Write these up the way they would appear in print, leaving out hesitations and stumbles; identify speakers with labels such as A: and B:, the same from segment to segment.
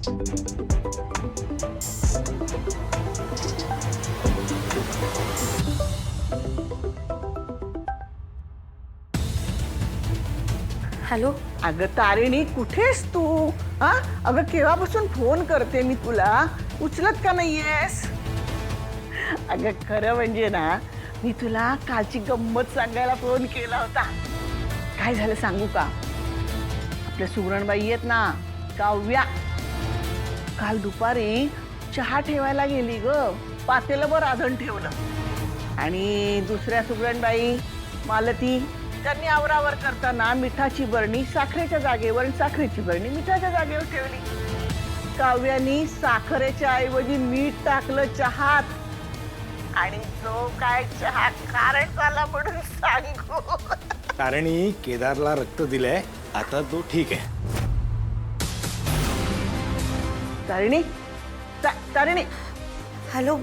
A: Hello.
B: अगं तारिणी, कुठेस तू? हा, अगं केव्हापासून फोन करते मी तुला, उचलत का नाहीयेस? अगं खरं म्हणजे ना, मी तुला कालची गंमत सांगायला फोन केला होता. काय झालं सांगू का? आपल्या सुगरणबाई आहेत ना, काव्या, काल दुपारी चहा ठेवायला गेली ग, पातेलंभर आधण ठेवलं. आणि दुसऱ्या सुगरणबाई मालती, त्यांनी आवरावर करताना मिठाची बरणी साखरेच्या जागेवर आणि साखरेची बरणी मिठाच्या जागेवर ठेवली. काव्यानी साखरेच्या ऐवजी मीठ टाकलं चहात, आणि जो काय चहा खारट झाला म्हणून सांगू.
C: तारिणी, केदारला रक्त दिलंय, आता तो ठीक आहे.
B: तारिणी, तारिणी.
A: हॅलो.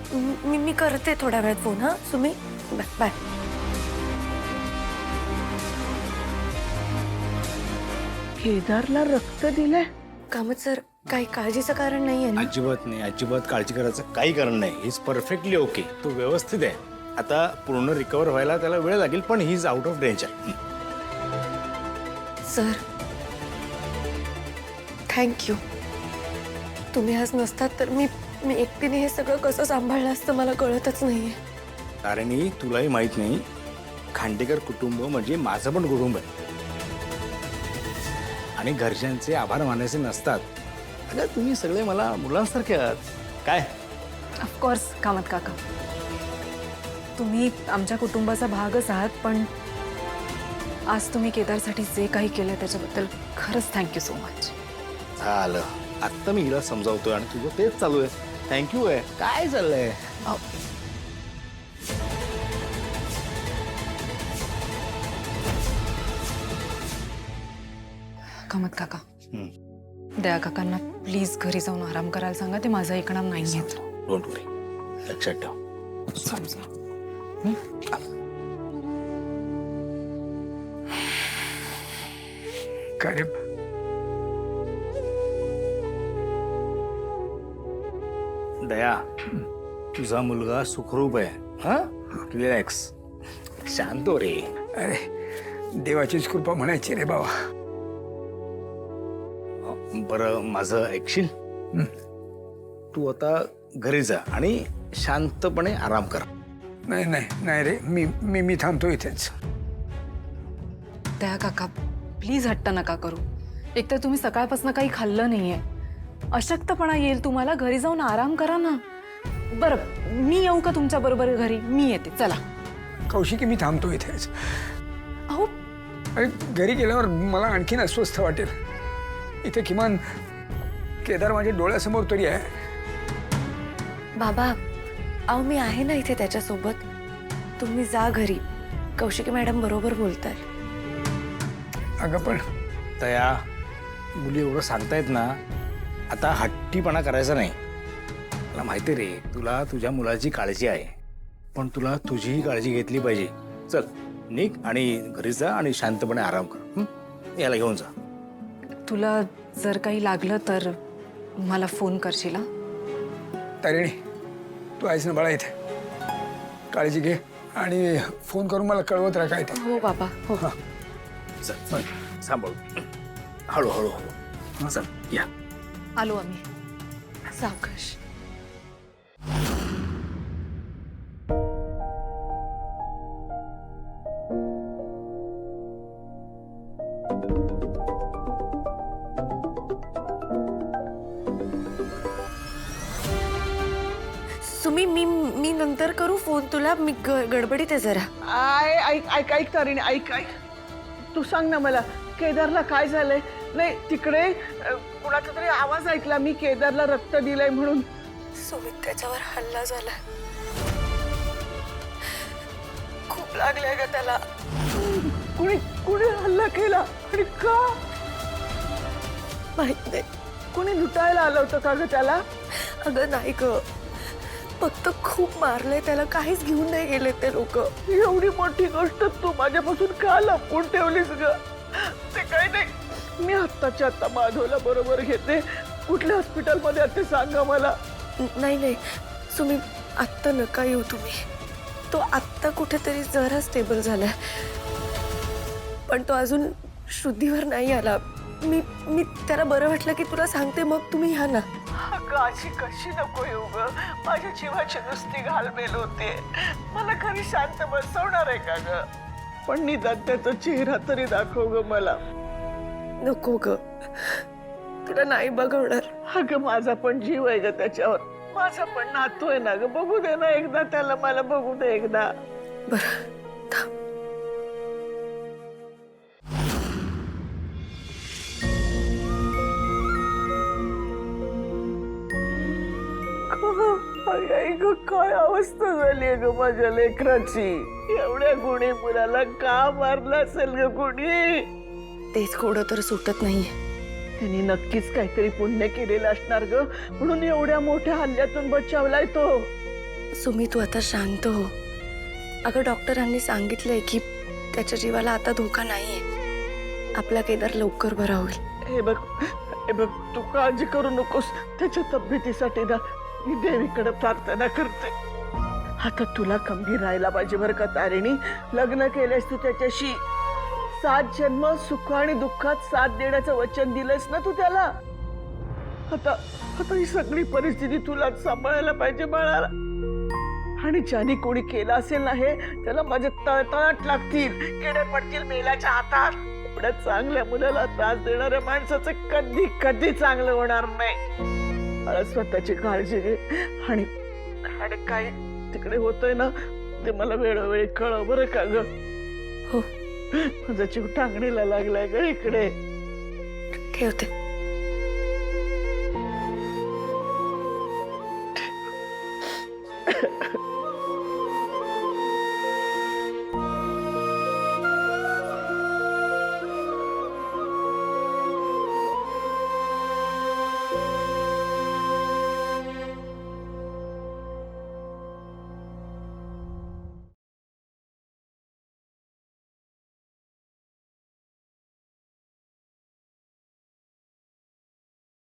A: मी करते थोड्या वेळात फोन. हा सुमी, बाय बाय.
B: केदारला रक्त दिलंय?
A: कामत सर, काही काळजीचं कारण नाहीये ना?
C: अजिबात नाही, अजिबात काळजी करायचं काही कारण नाही. ही इज परफेक्टली ओके, तो व्यवस्थित आहे. आता पूर्ण रिकवर व्हायला त्याला वेळ लागेल, पण he is out of danger.
A: Sir, thank you. तुम्ही आज नसतात तर मी एकटीने हे सगळं कसं सांभाळलं असतं मला कळतच नाहीये.
C: तारिणी, तुलाही माहित नाही, खांडेकर कुटुंब म्हणजे माझं पण कुटुंब आहे, आणि घरच्यांचे आभार मानायचे नसतात. अगं तुम्ही सगळे मला मुलांसारखे आहात. काय?
D: ऑफकोर्स कामत काका, तुम्ही आमच्या कुटुंबाचा भागच आहात, पण आज तुम्ही केदारसाठी जे काही केलं त्याच्याबद्दल खरंच थँक्यू सो मच.
C: झालं, आत्ता मी हिला समजावतोय आणि तुझं तेच चालू आहे. थँक्यू आहे काय चाललंय?
D: कामत काका, दया काकांना प्लीज घरी जाऊन आराम करायला सांगा. ते माझं ऐकणार नाहीयेत.
C: डोंट वरी, लक्षात ठेव.
D: समजा.
E: काय रे?
C: दया, तुझा मुलगा सुखरूप आहे. हा, रिलॅक्स, शांत हो रे.
E: अरे, देवाचीच कृपा म्हणायची रे बाबा.
C: बरं, माझं ऐकशील? तू आता घरी जा आणि शांतपणे आराम कर.
E: नाही नाही नाही रे, मी थांबतो इथेच.
D: दया काका, प्लीज हट्ट नका करू. एकतर तुम्ही सकाळपासून काही खाल्लं नाहीये, अशक्तपणा येईल तुम्हाला. घरी जाऊन आराम करा ना. बरं, मी येऊ का तुमच्या बरोबर घरी? मी येते, चला.
E: कौशिकी, मी थांबतो इथेच.
D: अहो,
E: अरे, घरी गेल्यावर मला आणखीन अस्वस्थ वाटेल. इथे किमान केदार माझ्या डोळ्यासमोर तरी आहे.
A: बाबा, अहो मी आहे ना इथे त्याच्यासोबत. तुम्ही जा घरी. कौशिकी मॅडम बरोबर बोलताय.
E: अगं पण
C: दया, मुली एवढं सांगतायत ना, आता हट्टीपणा करायचा नाही. मला माहिती रे, तुला तुझ्या मुलाची काळजी आहे, पण तुला तुझीही काळजी घेतली पाहिजे. चल, निघ आणि घरी जा आणि शांतपणे आराम कर. याला घेऊन जा.
D: तुला जर काही लागलं तर मला फोन करशील.
E: तारिणी, तू आहेस ना बाळा इथे. काळजी घे आणि फोन करून मला कळवत राहा काय ते.
A: हो बाबा, हो.
C: चल, सांभाळू, हळूहळू हळू. चल, या.
D: आलो आम्ही.
A: सावकाश. सुमी, मी नंतर करू फोन तुला. मी गडबडीत आहे जरा.
B: ऐक ऐक तारिणी, ऐक. तू सांग ना मला, केदारला काय झालंय? नाही, तिकडे कुणाचा तरी आवाज ऐकला मी, केदारला रक्त दिलंय म्हणून.
A: सुमित, त्याच्यावर हल्ला झाला. खूप लागलंय ग त्याला.
B: कुणी हल्ला केला आणि का?
A: माहित नाही.
B: कुणी लुटायला आलं होतं का ग त्याला?
A: अगं नाही ग, फक्त खूप मारलंय त्याला. काहीच घेऊन नाही गेले ते लोक.
B: एवढी मोठी गोष्ट तू माझ्यापासून का लपवून ठेवलीस ग? ते काही नाही, मी आत्ताच्या आत्ता माधवला बरोबर घेते कुठल्या हॉस्पिटलमध्ये आहे ते सांगा मला.
A: नाही नाही तुम्ही आत्ता नका येऊ तुम्ही. तो आत्ता कुठेतरी जरा स्टेबल झालाय, पण तो अजून शुद्धीवर नाही आला. मी मी त्याला बरं वाटलं की तुला सांगते, मग तुम्ही या ना.
B: अगं अशी कशी नको येऊ ग, माझ्या जीवाची नुसती घालमेल होते. मला खरी शांत बसवणार आहे का ग? पण निदान त्याचा चेहरा तरी दाखव ग मला.
A: नको ग, तुला नाही बघवणार.
B: अगं माझा पण जीव आहे ग त्याच्यावर, माझा पण नातू आहे ना ग. बघू दे ना एकदा त्याला, मला बघू दे एकदा.
A: बरं थांब.
B: आई ग, काय अवस्था झाली ग माझ्या लेकराची. एवढ्या गुणी मुलाला का मारलं असेल ग कुणी?
A: तेच कोडं तर सुटत नाहीये.
B: त्यांनी नक्कीच काहीतरी पुण्य केलेलं असणार ग, म्हणून एवढ्या मोठ्या हल्ल्यातून बचावलाय तो.
A: सुमी तू आता शांत हो. अगं डॉक्टरांनी सांगितलंय की त्याच्या जीवाला आता धोका नाहीये. आपला केदार लवकर बरा होईल.
B: हे बघ, हे बघ, तू काळजी करू नकोस. त्याच्या तब्येतीसाठी ना मी देवीकडे प्रार्थना करते. आता तुला खंबीर राहायला पाहिजे बरं का तारिणी. लग्न केलेस तू त्याच्याशी, 7 जन्म सुख आणि दुःखात साथ देण्याचं वचन दिलंस ना तू त्याला. आता आता ही सगळी परिस्थिती तुला सांभाळायला पाहिजे बाळाला. आणि ज्याने कोणी केलं असेल ना हे, त्याला माझे तळतळाट लागतील, किडे पडतील मेल्याच्या हातात. एवढ्या चांगल्या मुलाला त्रास देणाऱ्या माणसाचं कधी कधी चांगलं होणार नाही. मला स्वतःची काळजी घे. आणि काय तिकडे होतंय ना ते मला वेळोवेळी कळव बरं का ग.
A: हो
B: माझा जीव टांगणीला लागलाय ग इकडे.
A: ठेवते.